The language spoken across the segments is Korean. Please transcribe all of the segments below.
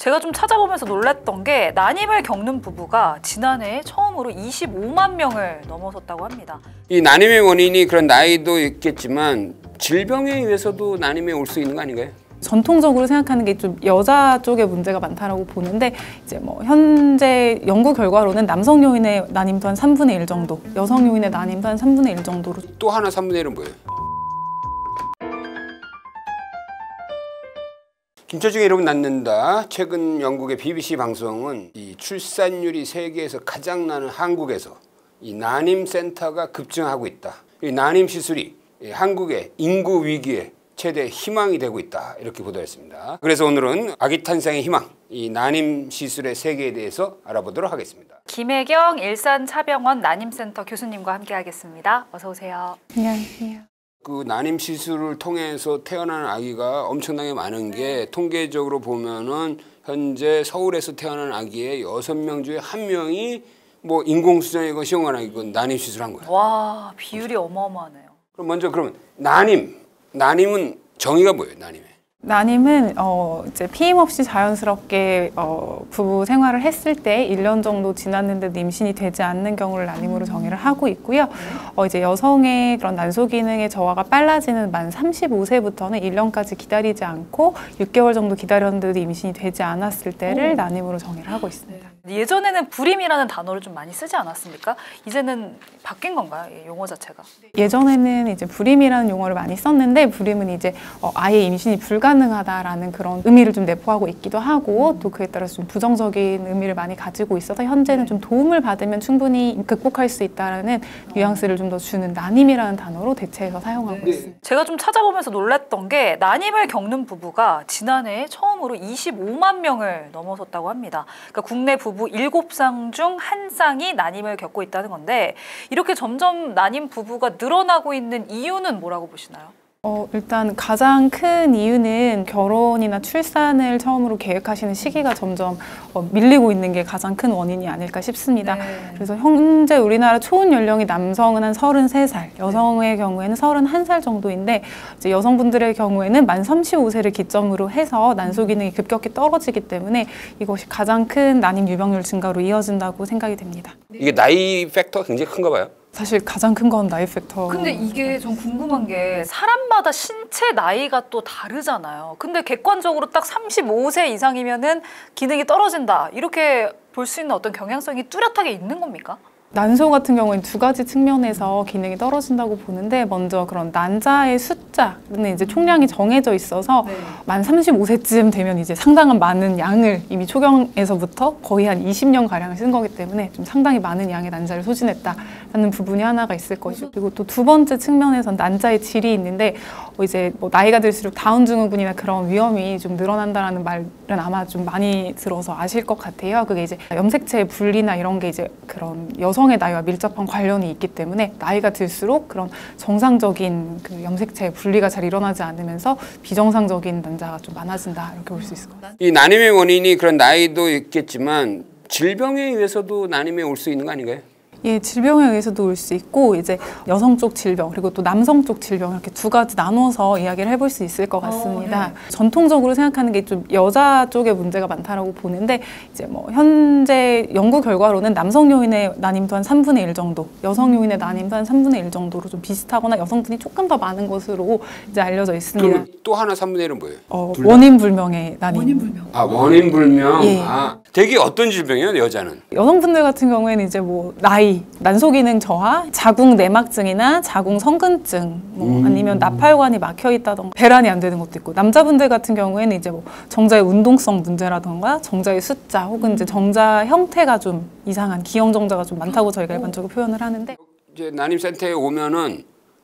제가 좀 찾아보면서 놀랐던 게 난임을 겪는 부부가 지난해에 처음으로 25만 명을 넘어섰다고 합니다. 이 난임의 원인이 그런 나이도 있겠지만 질병에 의해서도 난임이 올 수 있는 거 아닌가요? 전통적으로 생각하는 게 좀 여자 쪽에 문제가 많다라고 보는데 이제 뭐 현재 연구 결과로는 남성 요인의 난임도 한 3분의 1 정도, 여성 요인의 난임도 한 3분의 1 정도로. 또 하나 3분의 1은 뭐예요? 김철중의 이름은 낳는다. 최근 영국의 BBC 방송은 이 출산율이 세계에서 가장 많은 한국에서 이 난임 센터가 급증하고 있다. 이 난임 시술이 한국의 인구 위기에 최대 희망이 되고 있다. 이렇게 보도했습니다. 그래서 오늘은 아기 탄생의 희망, 이 난임 시술의 세계에 대해서 알아보도록 하겠습니다. 김혜경 일산차병원 난임센터 교수님과 함께하겠습니다. 어서 오세요. 안녕하세요. 그 난임 시술을 통해서 태어난 아기가 엄청나게 많은 게 통계적으로 보면은 현재 서울에서 태어난 아기의 6명 중에 1명이 뭐 인공수정이건 시험관이건 난임 시술한 거예요. 와, 비율이 어마어마하네요. 그럼 먼저 그러면 난임은 정의가 뭐예요? 난임은 이제 피임 없이 자연스럽게 부부 생활을 했을 때 1년 정도 지났는데 임신이 되지 않는 경우를 난임으로 정의를 하고 있고요. 이제 여성의 그런 난소 기능의 저하가 빨라지는 만 35세부터는 1년까지 기다리지 않고 6개월 정도 기다렸는데도 임신이 되지 않았을 때를 난임으로 정의를 하고 있습니다. 예전에는 불임이라는 단어를 좀 많이 쓰지 않았습니까? 이제는 바뀐 건가요? 이 용어 자체가? 예전에는 이제 불임이라는 용어를 많이 썼는데 불임은 이제 아예 임신이 불가능하다라는 그런 의미를 좀 내포하고 있기도 하고 또 그에 따라서 좀 부정적인 의미를 많이 가지고 있어서 현재는 좀 도움을 받으면 충분히 극복할 수 있다라는 뉘앙스를 좀 더 주는 난임이라는 단어로 대체해서 사용하고 있습니다. 제가 좀 찾아보면서 놀랐던 게 난임을 겪는 부부가 지난해에 처음으로 25만 명을 넘어섰다고 합니다. 그러니까 국내 부부 7쌍 중 1쌍이 난임을 겪고 있다는 건데 이렇게 점점 난임 부부가 늘어나고 있는 이유는 뭐라고 보시나요? 일단 가장 큰 이유는 결혼이나 출산을 처음으로 계획하시는 시기가 점점 밀리고 있는 게 가장 큰 원인이 아닐까 싶습니다. 그래서 현재 우리나라 초혼 연령이 남성은 한 33살, 여성의 경우에는 31살 정도인데 이제 여성분들의 경우에는 만 35세를 기점으로 해서 난소 기능이 급격히 떨어지기 때문에 이것이 가장 큰 난임 유병률 증가로 이어진다고 생각이 됩니다. 이게 나이 팩터가 굉장히 큰가 봐요. 사실 가장 큰 건 나이 팩터. 근데 이게 좀 궁금한 게 사람마다 신체 나이가 또 다르잖아요. 근데 객관적으로 딱 35세 이상이면은 기능이 떨어진다. 이렇게 볼 수 있는 어떤 경향성이 뚜렷하게 있는 겁니까? 난소 같은 경우에는 두 가지 측면에서 기능이 떨어진다고 보는데 먼저 그런 난자의 숫자는 이제 총량이 정해져 있어서 만 35세쯤 되면 이제 상당한 많은 양을 이미 초경에서부터 거의 한 20년 가량을 쓴 거기 때문에 좀 상당히 많은 양의 난자를 소진했다라는 부분이 하나가 있을 것이고 그리고 또 두 번째 측면에서는 난자의 질이 있는데 이제 뭐 나이가 들수록 다운 증후군이나 그런 위험이 좀 늘어난다라는 말은 아마 좀 많이 들어서 아실 것 같아요. 그게 이제 염색체의 분리나 이런 게 이제 그런 여성의 나이와 밀접한 관련이 있기 때문에 나이가 들수록 그런 정상적인 그 염색체의 분리가 잘 일어나지 않으면서 비정상적인 난자가 좀 많아진다 이렇게 볼 수 있을 것 같아요. 이 난임의 원인이 그런 나이도 있겠지만 질병에 의해서도 난임이 올 수 있는 거 아닌가요? 예, 질병에 의해서도 올 수 있고 이제 여성 쪽 질병 그리고 또 남성 쪽 질병 이렇게 두 가지 나눠서 이야기를 해볼 수 있을 것 같습니다. 전통적으로 생각하는 게 좀 여자 쪽에 문제가 많다라고 보는데 이제 뭐 현재 연구 결과로는 남성 요인의 난임도 한 3분의 1 정도, 여성 요인의 난임도 한 3분의 1 정도로 좀 비슷하거나 여성분이 조금 더 많은 것으로 이제 알려져 있습니다. 그럼 또 하나 3분의 1은 뭐예요? 원인 불명의 난임. 원인 불명. 아, 원인 불명. 예. 아, 되게 어떤 질병이에요, 여자는? 여성분들 같은 경우에는 이제 뭐 나이, 난소 기능 저하, 자궁 내막증이나 자궁 성근증, 뭐 아니면 나팔관이 막혀 있다던가 배란이 안 되는 것도 있고 남자분들 같은 경우에는 이제 뭐 정자의 운동성 문제라던가 정자의 숫자 혹은 이제 정자 형태가 좀 이상한 기형 정자가 좀 많다고 저희가 일반적으로 표현을 하는데 이제 난임센터에 오면은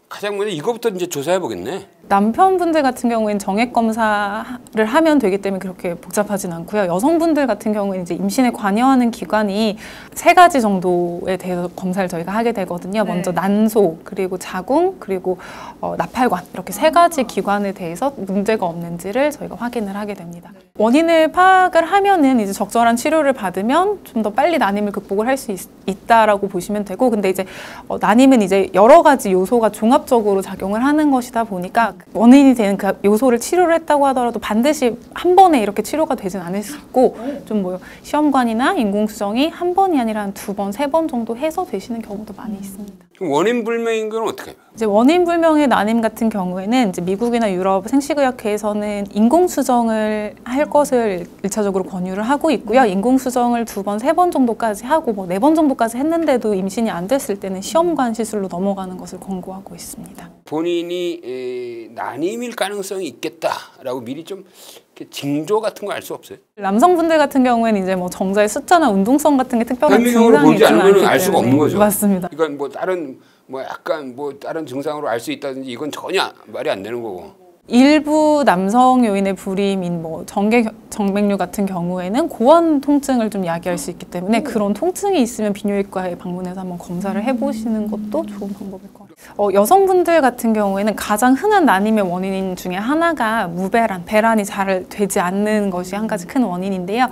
가장 먼저 이거부터 이제 조사해 보겠네. 남편분들 같은 경우에는 정액 검사를 하면 되기 때문에 그렇게 복잡하진 않고요. 여성분들 같은 경우에는 이제 임신에 관여하는 기관이 3가지 정도에 대해서 검사를 저희가 하게 되거든요. 먼저 난소, 그리고 자궁, 그리고 나팔관 이렇게 3가지 기관에 대해서 문제가 없는지를 저희가 확인을 하게 됩니다. 원인을 파악을 하면은 이제 적절한 치료를 받으면 좀 더 빨리 난임을 극복을 할 수 있다라고 보시면 되고, 근데 이제 난임은 이제 여러 가지 요소가 종합적으로 작용을 하는 것이다 보니까 원인이 되는 그 요소를 치료를 했다고 하더라도 반드시 한 번에 이렇게 치료가 되진 않을 수 있고 좀 뭐 시험관이나 인공수정이 한 번이 아니라 한 2번, 3번 정도 해서 되시는 경우도 많이 있습니다. 원인 불명인 건 어떻게 해요? 이제 원인 불명의 난임 같은 경우에는 이제 미국이나 유럽 생식의학회에서는 인공수정을 할 것을 일차적으로 권유를 하고 있고요. 인공수정을 2번, 3번 정도까지 하고 뭐 4번 정도까지 했는데도 임신이 안 됐을 때는 시험관 시술로 넘어가는 것을 권고하고 있습니다. 본인이 난임일 가능성이 있겠다라고 미리 좀 이렇게 징조 같은 거 알 수 없어요? 남성분들 같은 경우에는 이제 뭐 정자의 숫자나 운동성 같은 게 특별한 현미경으로 증상이 보지 있지는 않으면 않기 알 수가 때문에. 없는 거죠. 맞습니다. 이건 뭐 다른 뭐 약간 뭐 다른 증상으로 알 수 있다든지 이건 전혀 말이 안 되는 거고. 일부 남성 요인의 불임인 뭐 정맥류 같은 경우에는 고원 통증을 좀 야기할 수 있기 때문에 그런 통증이 있으면 비뇨기과에 방문해서 한번 검사를 해보시는 것도 좋은 방법일 것 같아요. 여성분들 같은 경우에는 가장 흔한 난임의 원인 중에 하나가 무배란, 배란이 잘 되지 않는 것이 한 가지 큰 원인인데요.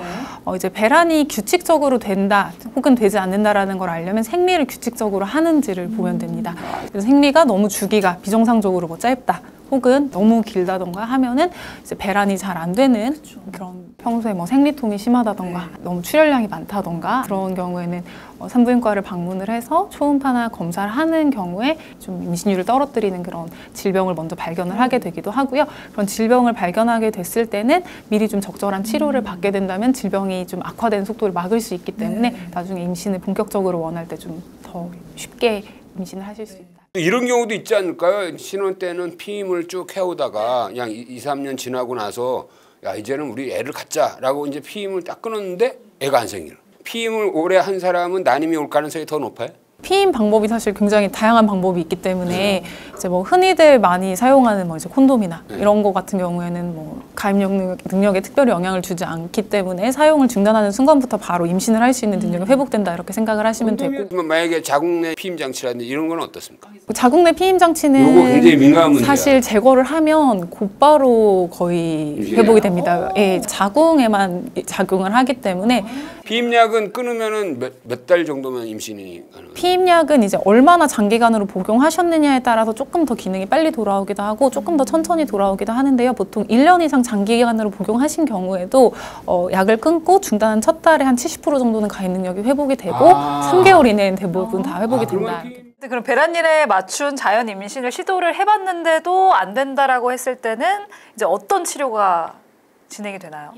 이제 배란이 규칙적으로 된다 혹은 되지 않는다라는 걸 알려면 생리를 규칙적으로 하는지를 보면 됩니다. 그래서 생리가 너무 주기가 비정상적으로 뭐 짧다. 혹은 너무 길다던가 하면은 이제 배란이 잘 안 되는 그런 평소에 뭐 생리통이 심하다던가 너무 출혈량이 많다던가 그런 경우에는 산부인과를 방문을 해서 초음파나 검사를 하는 경우에 좀 임신율을 떨어뜨리는 그런 질병을 먼저 발견을 하게 되기도 하고요. 그런 질병을 발견하게 됐을 때는 미리 좀 적절한 치료를 받게 된다면 질병이 좀 악화되는 속도를 막을 수 있기 때문에 나중에 임신을 본격적으로 원할 때 좀 더 쉽게 임신을 하실 수 있다. 이런 경우도 있지 않을까요? 신혼 때는 피임을 쭉 해오다가 그냥 2, 3년 지나고 나서 야 이제는 우리 애를 갖자라고 이제 피임을 딱 끊었는데 애가 안 생기는. 피임을 오래 한 사람은 난임이 올 가능성이 더 높아요? 피임 방법이 사실 굉장히 다양한 방법이 있기 때문에 이제 뭐 흔히들 많이 사용하는 뭐 이제 콘돔이나 이런 거 같은 경우에는 뭐 가입력 능력에 특별히 영향을 주지 않기 때문에 사용을 중단하는 순간부터 바로 임신을 할 수 있는 능력이 회복된다 이렇게 생각을 하시면 되고. 만약에 자궁 내 피임 장치라든지 이런 건 어떻습니까? 자궁 내 피임 요거 장치는 굉장히 민감한 문제야. 사실 제거를 하면 곧바로 거의 회복이 됩니다. 예, 자궁에만 작용을 하기 때문에 피임약은 끊으면은 몇 달 정도면 임신이 가능해요? 피임약은 이제 얼마나 장기간으로 복용하셨느냐에 따라서 조금 더 기능이 빨리 돌아오기도 하고 조금 더 천천히 돌아오기도 하는데요. 보통 1년 이상 장기간으로 복용하신 경우에도 약을 끊고 중단한 첫 달에 한 70% 정도는 가입 능력이 회복이 되고 3개월 이내엔 대부분 다 회복이 된다. 근데 그럼 배란일에 맞춘 자연 임신을 시도를 해봤는데도 안 된다라고 했을 때는 이제 어떤 치료가 진행이 되나요?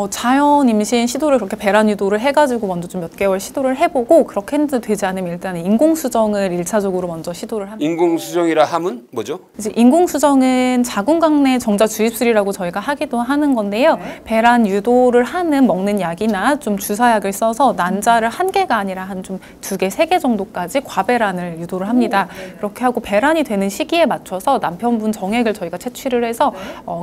자연 임신 시도를 그렇게 배란 유도를 해가지고 먼저 좀 몇 개월 시도를 해보고 그렇게 했는데 되지 않으면 일단은 인공수정을 1차적으로 먼저 시도를 합니다. 인공수정이라 함은 뭐죠? 이제 인공수정은 자궁곽내 정자 주입술이라고 저희가 하기도 하는 건데요. 배란 유도를 하는 먹는 약이나 좀 주사약을 써서 난자를 1개가 아니라 한 좀 2개, 3개 정도까지 과배란을 유도를 합니다. 그렇게 하고 배란이 되는 시기에 맞춰서 남편분 정액을 저희가 채취를 해서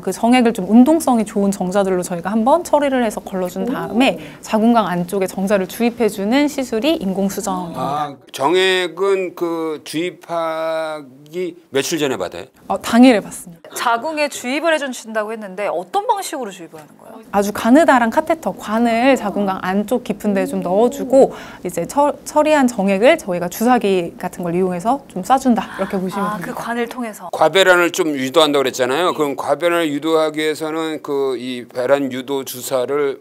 그 정액을 좀 운동성이 좋은 정자들로 저희가 한번 처리를 해서 걸러준 다음에 자궁곽 안쪽에 정자를 주입해주는 시술이 인공수정입니다. 정액은 그 주입하기 며칠 전에 받아요? 당일에 받습니다. 자궁에 주입을 해주신다고 했는데 어떤 방식으로 주입을 하는 거예요? 아주 가느다란 카테터, 관을 자궁곽 안쪽 깊은 데에 좀 넣어주고 이제 처리한 정액을 저희가 주사기 같은 걸 이용해서 좀 쏴준다 이렇게 보시면 됩니다. 그 관을 통해서. 과배란을 좀 유도한다고 그랬잖아요. 그럼 과배란을 유도하기 위해서는 그 이 배란 유도 주사를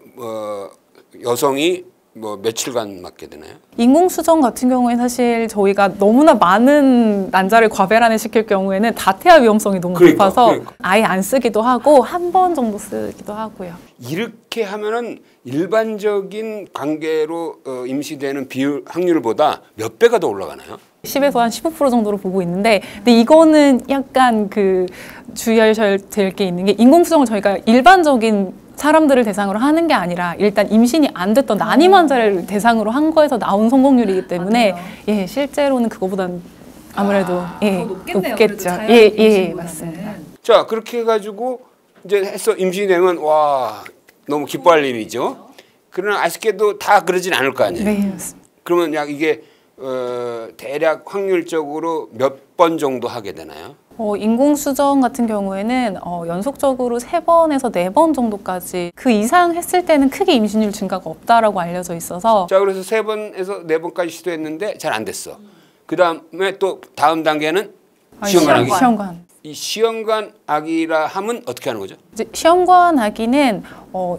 여성이 뭐 며칠간 맞게 되나요? 인공수정 같은 경우에 사실 저희가 너무나 많은 난자를 과배란을 시킬 경우에는 다태아 위험성이 너무 높아서 아예 안 쓰기도 하고 한 번 정도 쓰기도 하고요. 이렇게 하면은 일반적인 관계로 임시되는 비율 확률보다 몇 배가 더 올라가나요? 10에서 한 15% 정도로 보고 있는데 근데 이거는 약간 그 주의하셔야 될 게 있는 게 인공수정을 저희가 일반적인 사람들을 대상으로 하는 게 아니라 일단 임신이 안 됐던 난임 환자를 대상으로 한 거에서 나온 성공률이기 때문에 예, 실제로는 그거보단 아무래도 높겠죠. 예, 맞습니다. 자, 그렇게 해가지고 이제 해서 임신이 되면 와 너무 기뻐할 일이죠. 그러나 아쉽게도 다 그러진 않을 거 아니에요. 네, 맞습니다. 그러면 약 이게 대략 확률적으로 몇 번 정도 하게 되나요? 인공수정 같은 경우에는 연속적으로 3번에서 4번 정도까지 그 이상 했을 때는 크게 임신율 증가가 없다라고 알려져 있어서 자, 그래서 3번에서 4번까지 시도했는데 잘 안 됐어. 그 다음에 또 다음 단계는 시험관 아기? 시험관. 이 시험관 아기라 하면 어떻게 하는 거죠? 이제 시험관 아기는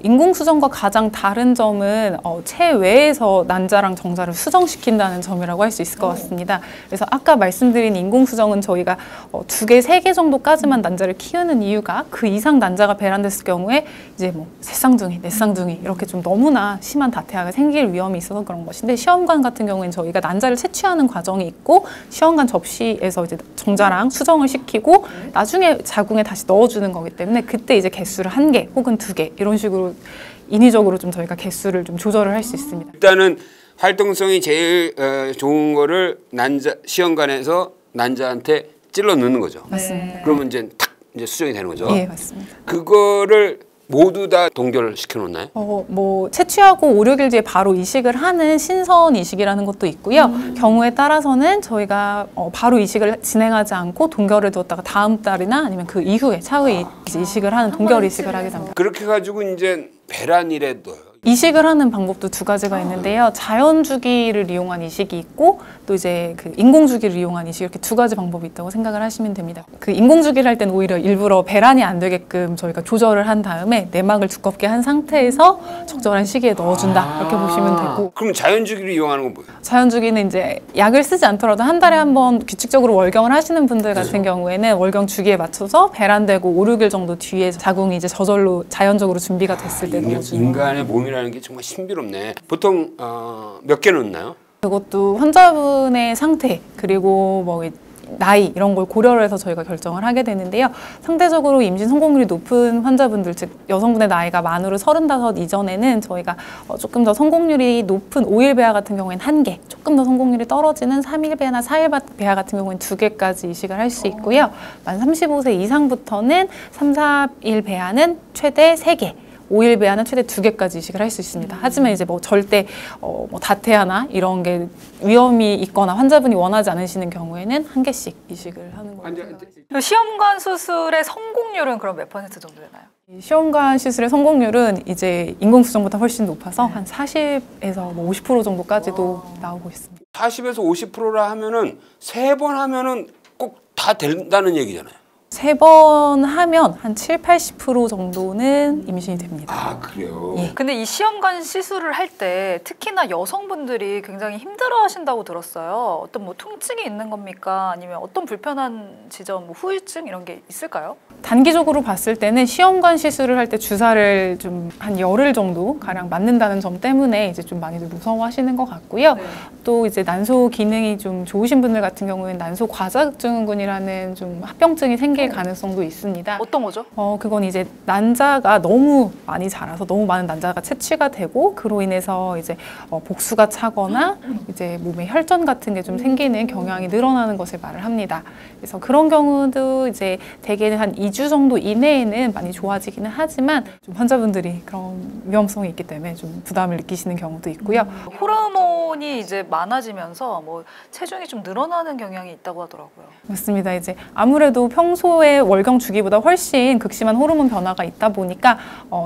인공수정과 가장 다른 점은 체외에서 난자랑 정자를 수정시킨다는 점이라고 할 수 있을 것 같습니다. 그래서 아까 말씀드린 인공수정은 저희가 2개, 3개 정도까지만 난자를 키우는 이유가 그 이상 난자가 배란됐을 경우에 이제 뭐 셋쌍둥이, 넷쌍둥이 이렇게 좀 너무나 심한 다태아가 생길 위험이 있어서 그런 것인데 시험관 같은 경우에는 저희가 난자를 채취하는 과정이 있고 시험관 접시에서 이제 정자랑 수정을 시키고 나중에 자궁에 다시 넣어주는 거기 때문에 그때 이제 개수를 1개 혹은 2개 이런 식으로 인위적으로 좀 저희가 개수를 좀 조절을 할 수 있습니다. 일단은 활동성이 제일 좋은 거를 시험관에서 난자한테 찔러 넣는 거죠. 맞습니다. 그러면 이제 탁 이제 수정이 되는 거죠. 예, 맞습니다. 그거를 모두 다 동결을 시켜 놓나요? 뭐 채취하고 5, 6일 뒤에 바로 이식을 하는 신선 이식이라는 것도 있고요. 경우에 따라서는 저희가 바로 이식을 진행하지 않고 동결을 두었다가 다음 달이나 아니면 그 이후에 차후에 이제 이식을 하는 동결 이식을 하게 됩니다. 그렇게 가지고 이제 배란이라도 이식을 하는 방법도 2가지가 있는데요. 자연 주기를 이용한 이식이 있고 또 이제 그 인공 주기를 이용한 이식 이렇게 2가지 방법이 있다고 생각을 하시면 됩니다. 그 인공 주기를 할 때는 오히려 일부러 배란이 안 되게끔 저희가 조절을 한 다음에 내막을 두껍게 한 상태에서 적절한 시기에 넣어준다 이렇게 보시면 되고. 그럼 자연 주기를 이용하는 건 뭐예요? 자연 주기는 이제 약을 쓰지 않더라도 한 달에 한 번 규칙적으로 월경을 하시는 분들 같은 경우에는 월경 주기에 맞춰서 배란되고 5, 6일 정도 뒤에 자궁이 이제 저절로 자연적으로 준비가 됐을 때 넣어주는. 인간의 몸이라는 게 정말 신비롭네. 보통 몇 개 넣나요? 그것도 환자분의 상태 그리고 뭐 나이 이런 걸 고려를 해서 저희가 결정을 하게 되는데요. 상대적으로 임신 성공률이 높은 환자분들, 즉 여성분의 나이가 만으로 35 이전에는 저희가 조금 더 성공률이 높은 5일 배아 같은 경우에는 1개, 조금 더 성공률이 떨어지는 3일 배아나 4일 배아 같은 경우에는 2개까지 이식을 할 수 있고요. 만 35세 이상부터는 3, 4일 배아는 최대 3개, 5일 배아는 최대 2개까지 이식을 할 수 있습니다. 하지만 이제 뭐 절대 뭐 다태아나 이런 게 위험이 있거나 환자분이 원하지 않으시는 경우에는 1개씩 이식을 하는 거예요. 시험관 수술의 성공률은 그럼 몇 % 정도 되나요? 시험관 시술의 성공률은 이제 인공수정보다 훨씬 높아서 한 40에서 뭐 50% 정도까지도 나오고 있습니다. 40에서 50%라 하면은 3번 하면은 꼭 다 된다는 얘기잖아요. 3번 하면 한 7, 80% 정도는 임신이 됩니다. 아, 그래요? 예. 근데 이 시험관 시술을 할 때 특히나 여성분들이 굉장히 힘들어하신다고 들었어요. 어떤 뭐 통증이 있는 겁니까? 아니면 어떤 불편한 지점, 뭐 후유증 이런 게 있을까요? 단기적으로 봤을 때는 시험관 시술을 할 때 주사를 좀 한 열흘 정도 가량 맞는다는 점 때문에 이제 좀 많이들 무서워하시는 것 같고요. 네. 또 이제 난소 기능이 좀 좋으신 분들 같은 경우에는 난소 과자증후군이라는 좀 합병증이 생길 가능성도 있습니다. 어떤 거죠? 그건 이제 난자가 너무 많이 자라서 너무 많은 난자가 채취가 되고 그로 인해서 이제 복수가 차거나 이제 몸에 혈전 같은 게 좀 생기는 경향이 늘어나는 것을 말을 합니다. 그래서 그런 경우도 이제 대개는 한 2주 정도 이내에는 많이 좋아지기는 하지만 좀 환자분들이 그런 위험성이 있기 때문에 좀 부담을 느끼시는 경우도 있고요. 호르몬이 이제 많아지면서 뭐 체중이 좀 늘어나는 경향이 있다고 하더라고요. 맞습니다. 이제 아무래도 평소에 월경 주기보다 훨씬 극심한 호르몬 변화가 있다 보니까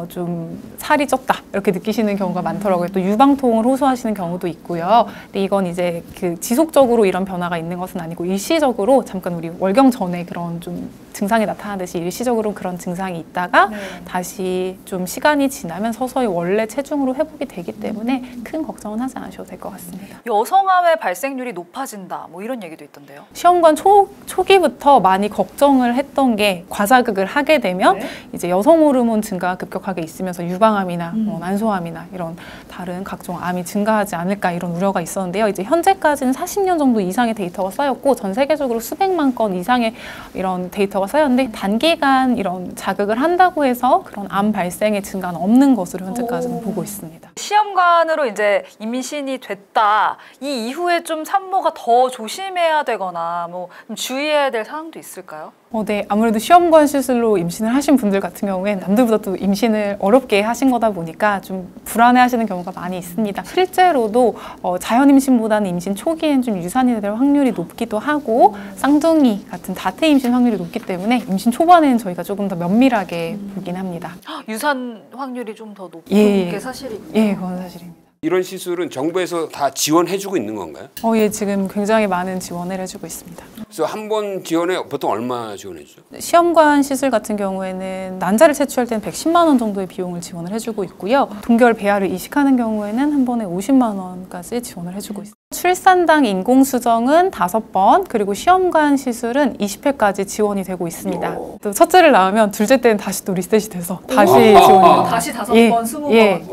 좀 살이 쪘다 이렇게 느끼시는 경우가 많더라고요. 또 유방통을 호소하시는 경우도 있고요. 근데 이건 이제 그 지속적으로 이런 변화가 있는 것은 아니고 일시적으로 잠깐 우리 월경 전에 그런 좀 증상이 나타나듯이 일시적으로 그런 증상이 있다가 다시 좀 시간이 지나면 서서히 원래 체중으로 회복이 되기 때문에 큰 걱정은 하지 않으셔도 될 것 같습니다. 여성암의 발생률이 높아진다 뭐 이런 얘기도 있던데요. 시험관 초기부터 많이 걱정을 했던 게 과자극을 하게 되면 이제 여성 호르몬 증가가 급격하게 있으면서 유방암이나 난소암이나 이런 다른 각종 암이 증가하지 않을까 이런 우려가 있었는데요. 이제 현재까지는 40년 정도 이상의 데이터가 쌓였고 전 세계적으로 수백만 건 이상의 이런 데이터가 쌓였는데 단기간 이런 자극을 한다고 해서 그런 암 발생의 증가는 없는 것으로 현재까지는 보고 있습니다. 시험관으로 이제 임신이 됐다. 이 이후에 좀 산모가 더 조심해야 되거나 뭐 좀 주의해야 될 사항도 있을까요? 네. 아무래도 시험관 시술로 임신을 하신 분들 같은 경우엔 남들보다 또 임신을 어렵게 하신 거다 보니까 좀 불안해하시는 경우가 많이 있습니다. 실제로도 자연 임신보다는 임신 초기엔 좀 유산이 될 확률이 높기도 하고 쌍둥이 같은 다태 임신 확률이 높기 때문에 임신 초반에는 저희가 조금 더 면밀하게 보긴 합니다. 유산 확률이 좀 더 높은 예. 게 사실이군요. 예, 그건 사실입니다. 이런 시술은 정부에서 다 지원해주고 있는 건가요? 예, 지금 굉장히 많은 지원을 해주고 있습니다. 그래서 한 번 지원에 보통 얼마 지원해주죠? 시험관 시술 같은 경우에는 난자를 채취할 때는 110만 원 정도의 비용을 지원을 해주고 있고요. 동결 배아를 이식하는 경우에는 한 번에 50만 원까지 지원을 해주고 있습니다. 출산당 인공수정은 5번, 그리고 시험관 시술은 20회까지 지원이 되고 있습니다. 또 첫째를 낳으면 둘째 때는 다시 또 리셋이 돼서 다시 지원이 다시 5번, 예, 20번. 예.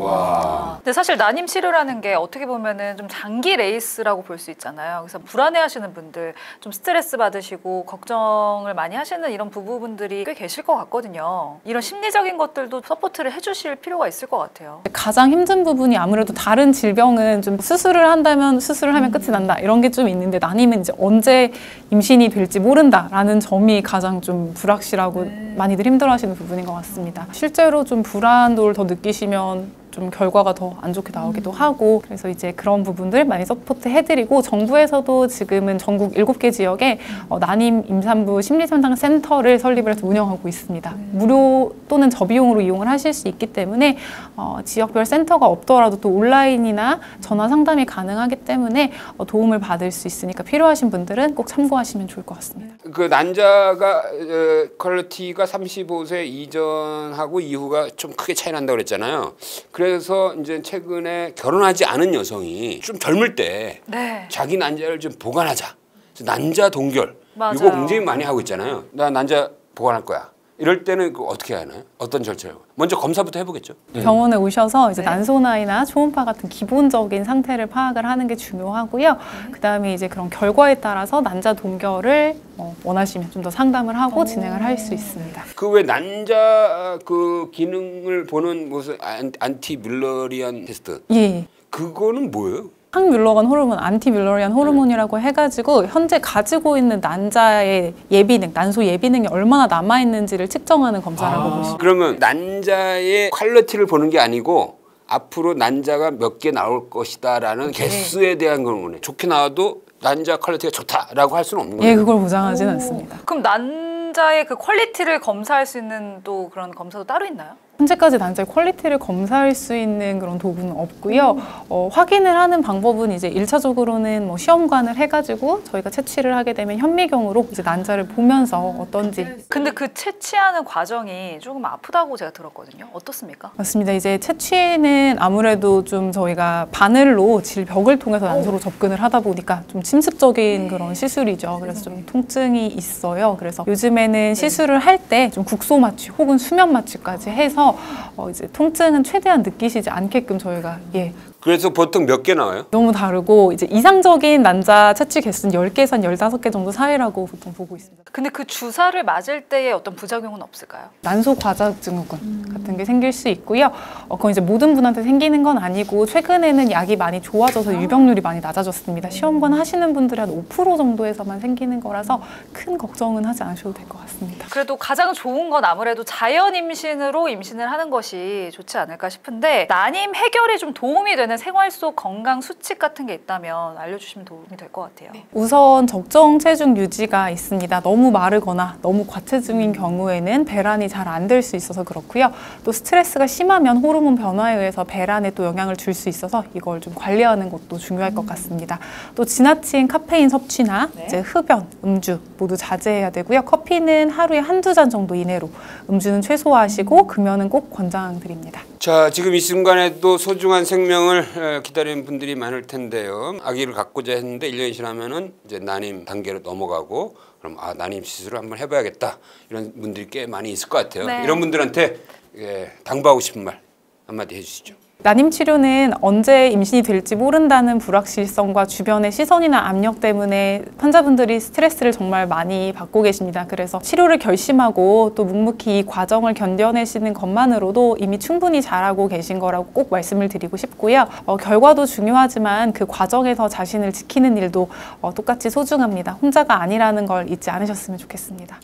근데 사실 난임 치료라는 게 어떻게 보면은 좀 장기 레이스라고 볼 수 있잖아요. 그래서 불안해하시는 분들, 좀 스트레스 받으시고 걱정을 많이 하시는 이런 부부분들이 꽤 계실 것 같거든요. 이런 심리적인 것들도 서포트를 해주실 필요가 있을 것 같아요. 가장 힘든 부분이 아무래도 다른 질병은 좀 수술을 한다면 수술을 하면 끝이 난다 이런 게 좀 있는데 난임은 이제 언제 임신이 될지 모른다라는 점이 가장 좀 불확실하고 많이들 힘들어하시는 부분인 것 같습니다. 실제로 좀 불안도를 더 느끼시면 좀 결과가 더 안 좋게 나오기도 하고 그래서 이제 그런 부분들 많이 서포트 해드리고 정부에서도 지금은 전국 7개 지역에 난임 임산부 심리상담 센터를 설립을 해서 운영하고 있습니다. 무료 또는 저비용으로 이용을 하실 수 있기 때문에 지역별 센터가 없더라도 또 온라인이나 전화 상담이 가능하기 때문에 도움을 받을 수 있으니까 필요하신 분들은 꼭 참고하시면 좋을 것 같습니다. 그 난자가 퀄리티가 35세 이전하고 이후가 좀 크게 차이 난다고 그랬잖아요. 그래서 이제 최근에 결혼하지 않은 여성이 좀 젊을 때 네. 자기 난자를 좀 보관하자. 그래서 난자 동결. 맞아요. 이거 굉장히 많이 하고 있잖아요. 나 난자 보관할 거야. 이럴 때는 그 어떻게 하나요? 어떤 절차를? 먼저 검사부터 해보겠죠. 병원에 오셔서 이제 난소나이나 초음파 같은 기본적인 상태를 파악을 하는 게 중요하고요. 그다음에 이제 그런 결과에 따라서 난자 동결을 원하시면 좀 더 상담을 하고 진행을 할 수 있습니다. 그 왜 난자 그 기능을 보는 무슨 안티뮬러리안 테스트? 예. 그거는 뭐예요? 항뮬러건 호르몬, 안티뮬러리안 호르몬이라고 해가지고 현재 가지고 있는 난자의 예비능, 난소 예비능이 얼마나 남아있는지를 측정하는 검사라고 보시면 그러면 난자의 퀄리티를 보는 게 아니고 앞으로 난자가 몇 개 나올 것이다라는 개수에 대한 거네. 좋게 나와도 난자 퀄리티가 좋다라고 할 수는 없는 거예요. 예, 그걸 보장하지는 않습니다. 그럼 난자의 그 퀄리티를 검사할 수 있는 또 그런 검사도 따로 있나요? 현재까지 난자의 퀄리티를 검사할 수 있는 그런 도구는 없고요. 확인을 하는 방법은 이제 1차적으로는 뭐 시험관을 해가지고 저희가 채취를 하게 되면 현미경으로 이제 난자를 보면서 어떤지. 근데 그 채취하는 과정이 조금 아프다고 제가 들었거든요. 어떻습니까? 맞습니다. 이제 채취는 아무래도 좀 저희가 바늘로 질벽을 통해서 난소로 접근을 하다 보니까 좀 침습적인 그런 시술이죠. 그래서 좀 통증이 있어요. 그래서 요즘에는 시술을 할 때 좀 국소 마취 혹은 수면 마취까지 해서 이제 통증은 최대한 느끼시지 않게끔 저희가 그래서 보통 몇 개 나와요? 너무 다르고 이제 이상적인 난자 채취 개수는 10개에서 한 15개 정도 사이라고 보통 보고 있습니다. 근데 그 주사를 맞을 때의 어떤 부작용은 없을까요? 난소 과자 증후군 같은 게 생길 수 있고요. 그건 이제 모든 분한테 생기는 건 아니고 최근에는 약이 많이 좋아져서 유병률이 많이 낮아졌습니다. 시험관 하시는 분들이 한 5% 정도에서만 생기는 거라서 큰 걱정은 하지 않으셔도 될 것 같습니다. 그래도 가장 좋은 건 아무래도 자연 임신으로 임신을 하는 것이 좋지 않을까 싶은데 난임 해결에 좀 도움이 되는 생활 속 건강 수칙 같은 게 있다면 알려주시면 도움이 될 것 같아요. 우선 적정 체중 유지가 있습니다. 너무 마르거나 너무 과체중인 경우에는 배란이 잘 안 될 수 있어서 그렇고요. 또 스트레스가 심하면 호르몬 변화에 의해서 배란에 또 영향을 줄 수 있어서 이걸 좀 관리하는 것도 중요할 것 같습니다. 또 지나친 카페인 섭취나 이제 흡연, 음주 모두 자제해야 되고요. 커피는 하루에 1~2잔 정도 이내로, 음주는 최소화하시고 금연은 꼭 권장드립니다. 자, 지금 이 순간에도 소중한 생명을 기다리는 분들이 많을 텐데요. 아기를 갖고자 했는데 1년이 지나면은 이제 난임 단계로 넘어가고 그럼 난임 시술을 한번 해봐야겠다 이런 분들이 꽤 많이 있을 것 같아요. 네. 이런 분들한테 당부하고 싶은 말 한마디 해주시죠. 난임 치료는 언제 임신이 될지 모른다는 불확실성과 주변의 시선이나 압력 때문에 환자분들이 스트레스를 정말 많이 받고 계십니다. 그래서 치료를 결심하고 또 묵묵히 이 과정을 견뎌내시는 것만으로도 이미 충분히 잘하고 계신 거라고 꼭 말씀을 드리고 싶고요. 결과도 중요하지만 그 과정에서 자신을 지키는 일도 똑같이 소중합니다. 혼자가 아니라는 걸 잊지 않으셨으면 좋겠습니다.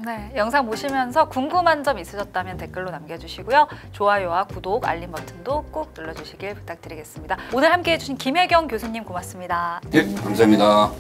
네, 영상 보시면서 궁금한 점 있으셨다면 댓글로 남겨주시고요. 좋아요와 구독, 알림 버튼도 꼭 눌러주시길 부탁드리겠습니다. 오늘 함께해 주신 김혜경 교수님 고맙습니다. 네, 감사합니다.